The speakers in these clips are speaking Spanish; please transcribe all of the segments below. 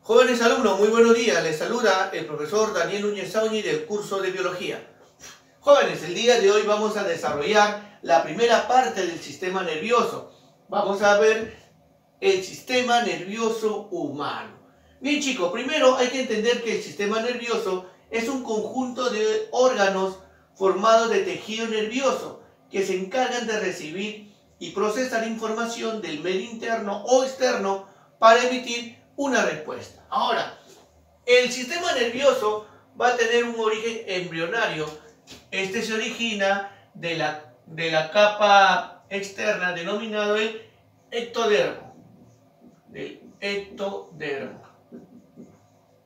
Jóvenes alumnos, muy buenos días. Les saluda el profesor Daniel Núñez Sauni del curso de Biología. Jóvenes, el día de hoy vamos a desarrollar la primera parte del sistema nervioso. Vamos a ver el sistema nervioso humano. Bien chicos, primero hay que entender que el sistema nervioso es un conjunto de órganos formados de tejido nervioso que se encargan de recibir y procesar información del medio interno o externo para emitir una respuesta. Ahora, el sistema nervioso va a tener un origen embrionario. Este se origina de la capa externa denominado el ectodermo.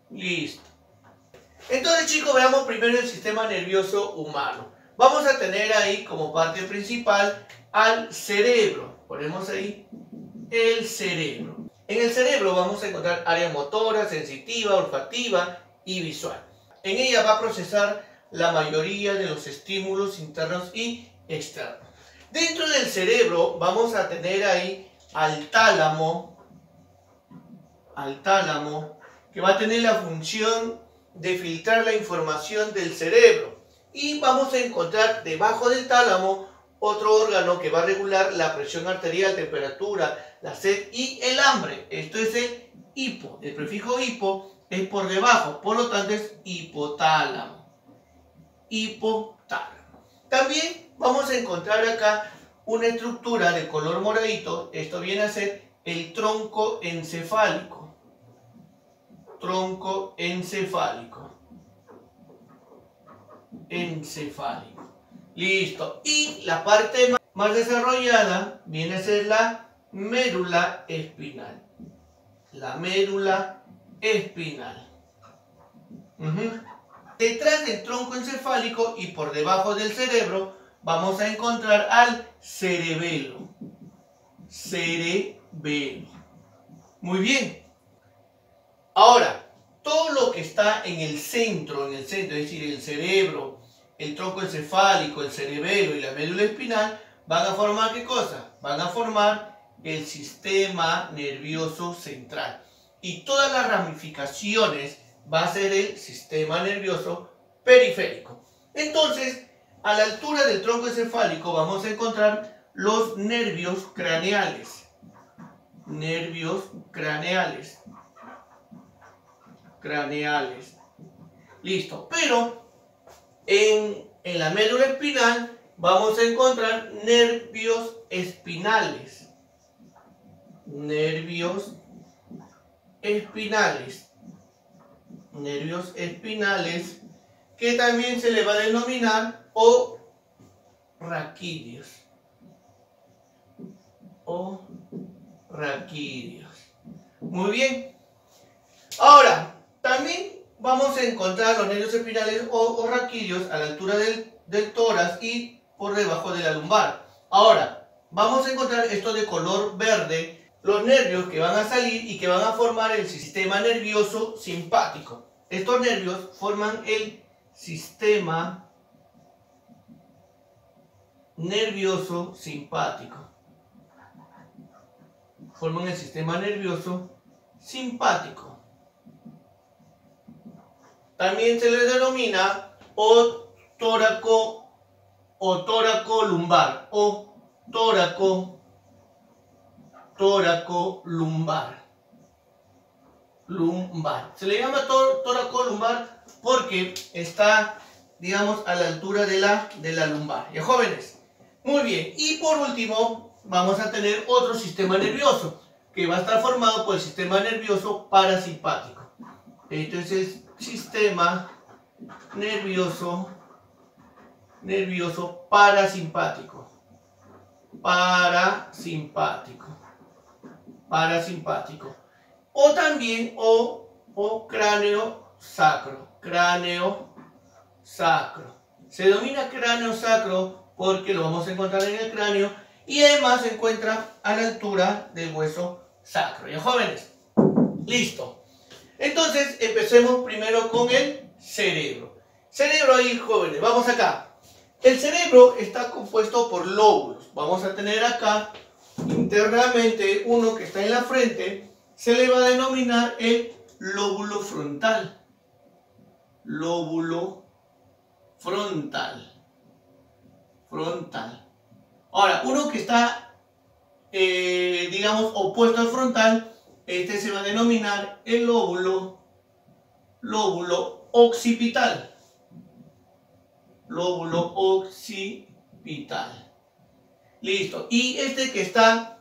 Listo. Entonces chicos, veamos primero el sistema nervioso humano. Vamos a tener ahí como parte principal al cerebro. Ponemos ahí el cerebro. En el cerebro vamos a encontrar área motora, sensitiva, olfativa y visual. En ella va a procesar la mayoría de los estímulos internos y externos. Dentro del cerebro vamos a tener ahí al tálamo, que va a tener la función de filtrar la información del cerebro. Y vamos a encontrar debajo del tálamo otro órgano que va a regular la presión arterial, temperatura, la sed y el hambre. Esto es el hipo. El prefijo hipo es por debajo, por lo tanto es hipotálamo. Hipotálamo. También vamos a encontrar acá una estructura de color moradito. Esto viene a ser el tronco encefálico. Tronco encefálico. Listo. Y la parte más desarrollada viene a ser la médula espinal. La médula espinal. Detrás del tronco encefálico y por debajo del cerebro vamos a encontrar al cerebelo. Muy bien. Ahora, todo lo que está en el centro, es decir, el cerebro, el tronco encefálico, el cerebelo y la médula espinal, van a formar ¿qué cosa? Van a formar el sistema nervioso central. Y todas las ramificaciones va a ser el sistema nervioso periférico. Entonces, a la altura del tronco encefálico vamos a encontrar los nervios craneales. Listo. Pero en la médula espinal vamos a encontrar nervios espinales. Nervios espinales que también se le va a denominar raquídeos. Muy bien. Ahora, también vamos a encontrar los nervios espinales o raquídeos a la altura del tórax y por debajo de la lumbar. Ahora, vamos a encontrar esto de color verde, los nervios que van a salir y que van a formar el sistema nervioso simpático. Estos nervios forman el sistema nervioso simpático. También se le denomina tóraco lumbar. Se le llama tóraco lumbar porque está, digamos, a la altura de la lumbar. ¿Ya, jóvenes? Muy bien. Y por último, vamos a tener otro sistema nervioso que va a estar formado por el sistema nervioso parasimpático. Este es el sistema nervioso parasimpático. O también cráneo sacro. Se denomina cráneo sacro porque lo vamos a encontrar en el cráneo y además se encuentra a la altura del hueso sacro. ¿Ya, jóvenes? Listo. Entonces empecemos primero con el cerebro. Cerebro ahí, jóvenes. Vamos acá. El cerebro está compuesto por lóbulos. Vamos a tener acá internamente uno que está en la frente. Se le va a denominar el lóbulo frontal. Lóbulo frontal. Frontal. Ahora, uno que está, digamos, opuesto al frontal, este se va a denominar el lóbulo occipital. Lóbulo occipital. Listo. Y este que está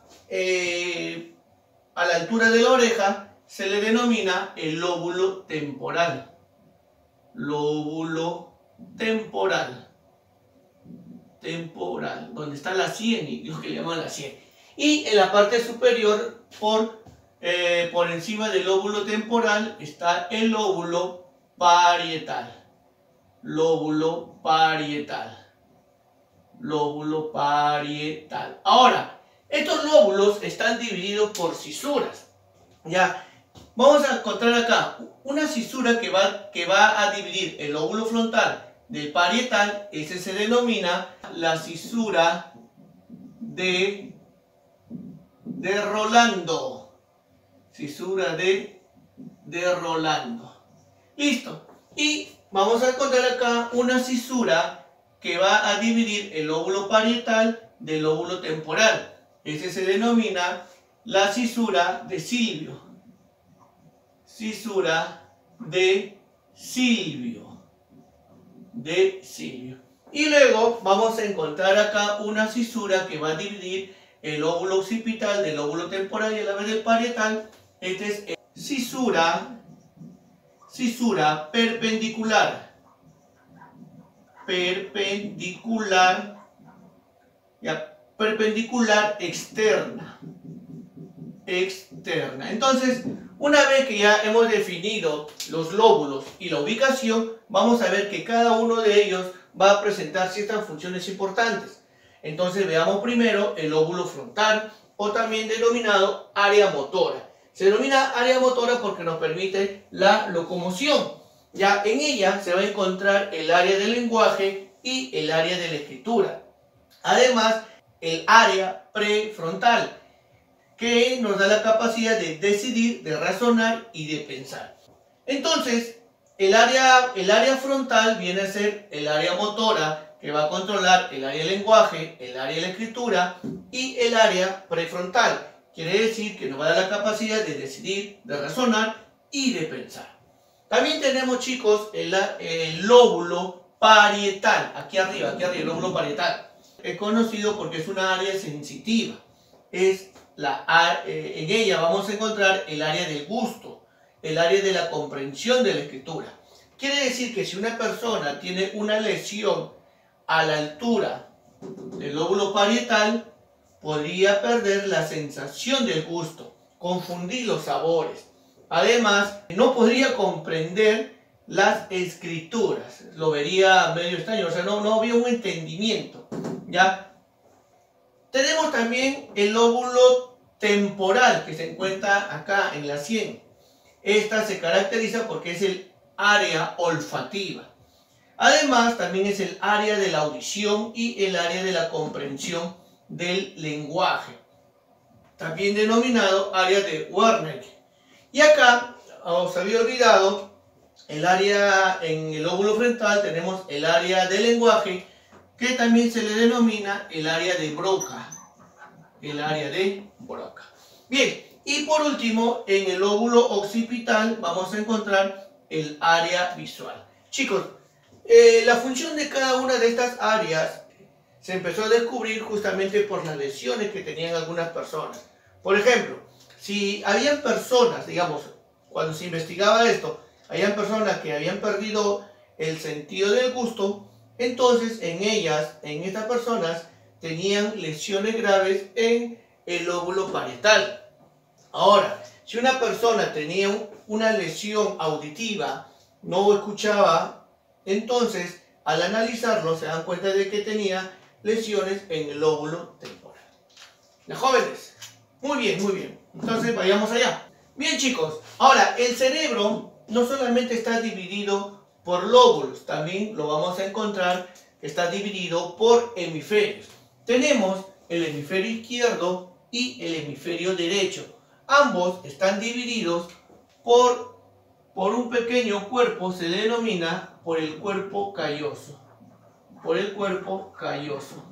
a la altura de la oreja se le denomina el lóbulo temporal. Lóbulo temporal. Temporal, donde está la sien, y lo que le llaman la sien. Y en la parte superior, por encima del lóbulo temporal, está el lóbulo parietal. Lóbulo parietal. Lóbulo parietal. Ahora, estos lóbulos están divididos por cisuras. Ya, vamos a encontrar acá una cisura que va a dividir el lóbulo frontal del parietal. Ese se denomina la cisura de Rolando. Cisura de Rolando. Listo. Y vamos a encontrar acá una cisura que va a dividir el lóbulo parietal del lóbulo temporal. Ese se denomina la cisura de Silvio. Cisura de Silvio. Y luego vamos a encontrar acá una cisura que va a dividir el lóbulo occipital del lóbulo temporal y a la vez del parietal. Esta es cisura perpendicular. Perpendicular externa. Entonces, una vez que ya hemos definido los lóbulos y la ubicación, vamos a ver que cada uno de ellos va a presentar ciertas funciones importantes. Entonces veamos primero el lóbulo frontal, o también denominado área motora. Se denomina área motora porque nos permite la locomoción. Ya en ella se va a encontrar el área del lenguaje y el área de la escritura. Además, el área prefrontal, que nos da la capacidad de decidir, de razonar y de pensar. Entonces, el área frontal viene a ser el área motora, que va a controlar el área del lenguaje, el área de la escritura y el área prefrontal. Quiere decir que nos va a dar la capacidad de decidir, de razonar y de pensar. También tenemos, chicos, el lóbulo parietal. Aquí arriba, el lóbulo parietal. Es conocido porque es una área sensitiva. En ella vamos a encontrar el área del gusto, el área de la comprensión de la escritura. Quiere decir que si una persona tiene una lesión a la altura del lóbulo parietal, podría perder la sensación del gusto, confundir los sabores. Además, no podría comprender las escrituras. Lo vería medio extraño, o sea, no había un entendimiento. ¿Ya? Tenemos también el lóbulo temporal, que se encuentra acá en la sien. Esta se caracteriza porque es el área olfativa. Además, también es el área de la audición y el área de la comprensión del lenguaje, también denominado área de Wernicke. Y acá, os había olvidado, el área en el lóbulo frontal tenemos el área del lenguaje, que también se le denomina el área de Broca. El área de Broca. Bien, y por último, en el lóbulo occipital vamos a encontrar el área visual. Chicos, la función de cada una de estas áreas se empezó a descubrir justamente por las lesiones que tenían algunas personas. Por ejemplo, si habían personas, digamos, cuando se investigaba esto, habían personas que habían perdido el sentido del gusto, entonces en estas personas tenían lesiones graves en el lóbulo parietal. Ahora, si una persona tenía una lesión auditiva, no escuchaba, entonces al analizarlo se dan cuenta de que tenía lesiones en el lóbulo temporal. Los jóvenes, muy bien, muy bien. Entonces vayamos allá. Bien, chicos, ahora el cerebro no solamente está dividido por lóbulos, también lo vamos a encontrar que está dividido por hemisferios. Tenemos el hemisferio izquierdo y el hemisferio derecho. Ambos están divididos por por un pequeño cuerpo se denomina por el cuerpo calloso. Por el cuerpo calloso.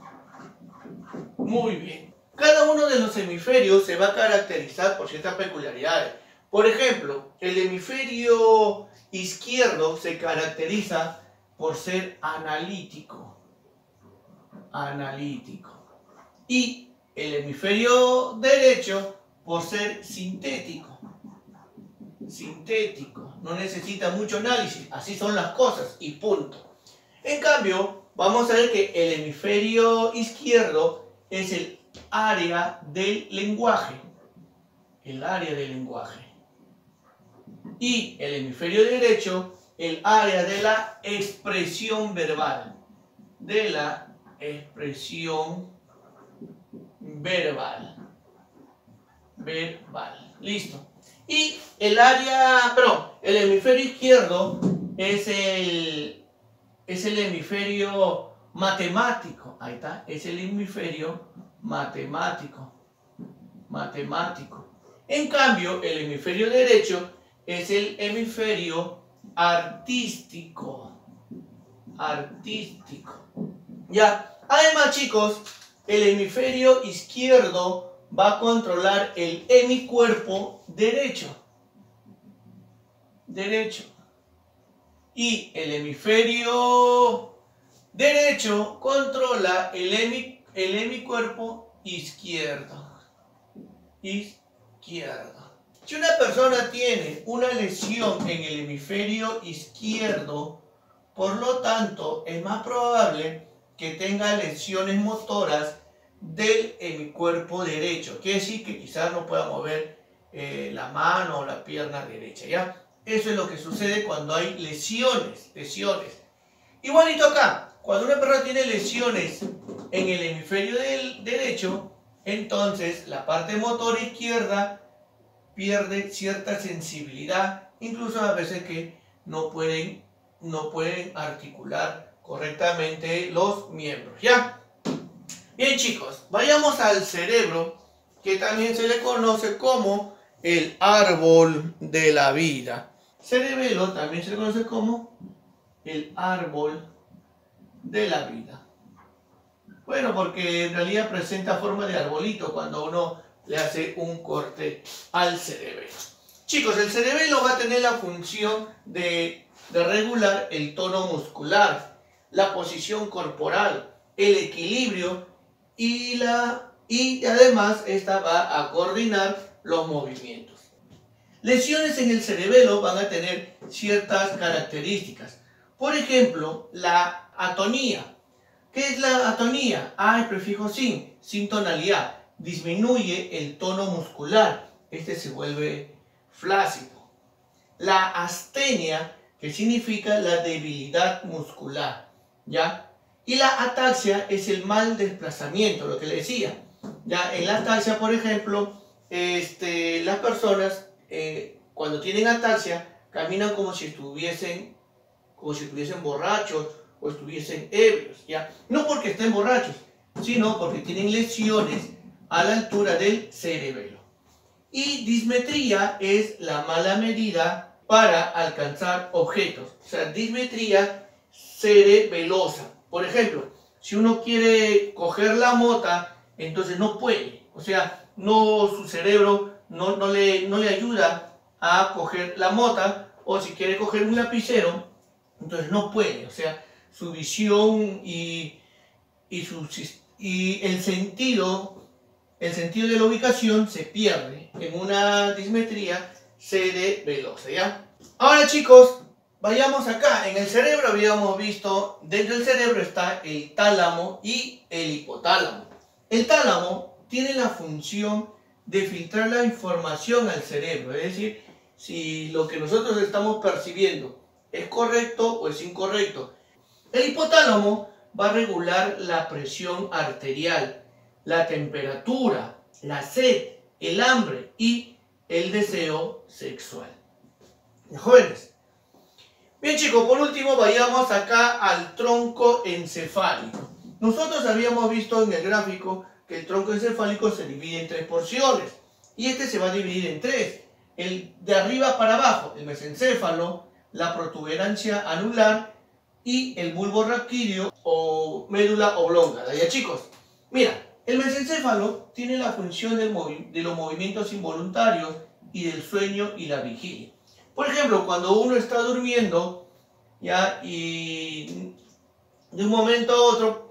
Muy bien. Cada uno de los hemisferios se va a caracterizar por ciertas peculiaridades. Por ejemplo, el hemisferio izquierdo se caracteriza por ser analítico. Y el hemisferio derecho por ser sintético. No necesita mucho análisis, así son las cosas y punto. En cambio, vamos a ver que el hemisferio izquierdo es el área del lenguaje. Y el hemisferio derecho, el área de la expresión verbal. Listo. Y el hemisferio izquierdo es el hemisferio matemático. Ahí está, es el hemisferio matemático. En cambio, el hemisferio derecho es el hemisferio artístico. Ya, además, chicos, el hemisferio izquierdo va a controlar el hemicuerpo derecho. Y el hemisferio derecho controla el hemicuerpo izquierdo. Si una persona tiene una lesión en el hemisferio izquierdo, por lo tanto, es más probable que tenga lesiones motoras del hemicuerpo derecho. Quiere decir que quizás no pueda mover la mano o la pierna derecha, ¿ya? Eso es lo que sucede cuando hay lesiones. Igualito acá, cuando una persona tiene lesiones en el hemisferio del derecho, entonces la parte motora izquierda pierde cierta sensibilidad, incluso a veces que no pueden articular correctamente los miembros, ¿ya? Bien, chicos, vayamos al cerebro, que también se le conoce como el árbol de la vida. Cerebelo también se le conoce como el árbol de la vida. Bueno, porque en realidad presenta forma de arbolito cuando uno le hace un corte al cerebelo. Chicos, el cerebelo va a tener la función de regular el tono muscular, la posición corporal, el equilibrio y además esta va a coordinar los movimientos. Lesiones en el cerebelo van a tener ciertas características. Por ejemplo, la atonía. ¿Qué es la atonía? A es prefijo sin tonalidad. Disminuye el tono muscular. Este se vuelve flácido. La astenia, que significa la debilidad muscular, ¿ya? Y la ataxia es el mal desplazamiento, lo que le decía. Ya en la ataxia, por ejemplo, las personas cuando tienen ataxia caminan como si estuviesen borrachos o estuviesen ebrios, ¿ya? No porque estén borrachos, sino porque tienen lesiones a la altura del cerebelo. Y dismetría es la mala medida para alcanzar objetos. O sea, dismetría cerebelosa. Por ejemplo, si uno quiere coger la mota, entonces no puede. O sea, su cerebro no le ayuda a coger la mota. O si quiere coger un lapicero, entonces no puede. O sea, su visión y el sentido de la ubicación se pierde en una dismetría cerebelosa, ¿ya? Ahora, chicos, vayamos acá. En el cerebro habíamos visto, dentro del cerebro está el tálamo y el hipotálamo. El tálamo tiene la función de filtrar la información al cerebro, es decir, si lo que nosotros estamos percibiendo es correcto o es incorrecto. El hipotálamo va a regular la presión arterial, la temperatura, la sed, el hambre y el deseo sexual. Jóvenes. Bien, chicos, por último vayamos acá al tronco encefálico. Nosotros habíamos visto en el gráfico que el tronco encefálico se divide en 3 porciones y este se va a dividir en 3. el de arriba para abajo, el mesencéfalo, la protuberancia anular y el bulbo raquídeo o médula oblonga. ¿Ya, chicos? Mira, el mesencéfalo tiene la función de los movimientos involuntarios y del sueño y la vigilia. Por ejemplo, cuando uno está durmiendo, ya, y de un momento a otro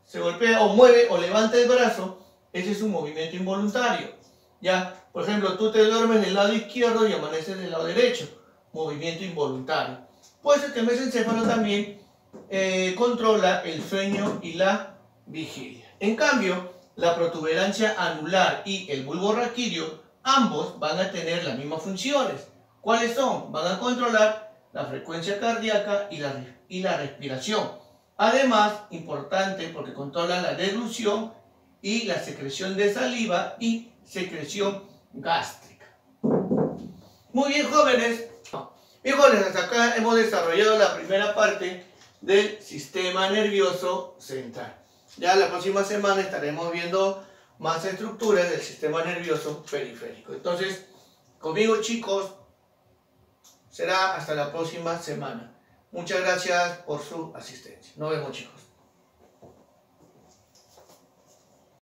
se golpea o mueve o levanta el brazo, ese es un movimiento involuntario. Ya, por ejemplo, tú te duermes del lado izquierdo y amaneces del lado derecho, movimiento involuntario. Puede ser que el mesencéfalo también controla el sueño y la vigilia. En cambio, la protuberancia anular y el bulbo raquídeo, ambos van a tener las mismas funciones. ¿Cuáles son? Van a controlar la frecuencia cardíaca y la respiración. Además, importante porque controlan la deglución y la secreción de saliva y secreción gástrica. Muy bien, jóvenes. Bien, jóvenes, hasta acá hemos desarrollado la primera parte del sistema nervioso central. Ya la próxima semana estaremos viendo más estructuras del sistema nervioso periférico. Entonces, conmigo, chicos, será hasta la próxima semana. Muchas gracias por su asistencia. Nos vemos, chicos.